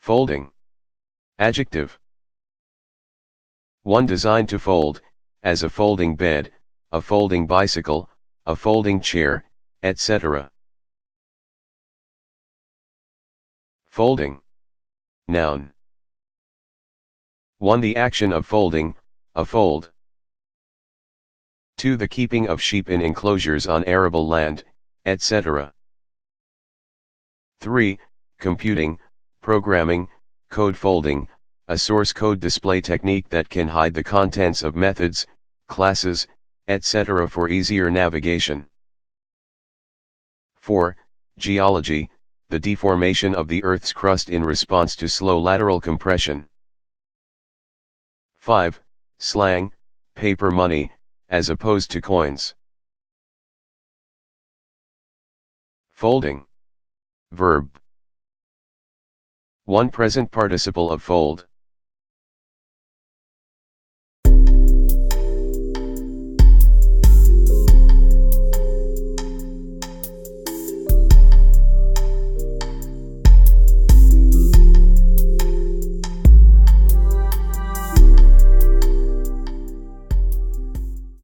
Folding. Adjective. 1. Designed to fold, as a folding bed, a folding bicycle, a folding chair, etc. Folding. Noun. 1. The action of folding, a fold. 2. The keeping of sheep in enclosures on arable land, etc. 3. Computing, programming, code folding, a source code display technique that can hide the contents of methods, classes, etc. for easier navigation. 4. Geology, the deformation of the Earth's crust in response to slow lateral compression. 5. Slang, paper money, as opposed to coins. Folding. Verb. 1. Present participle of fold.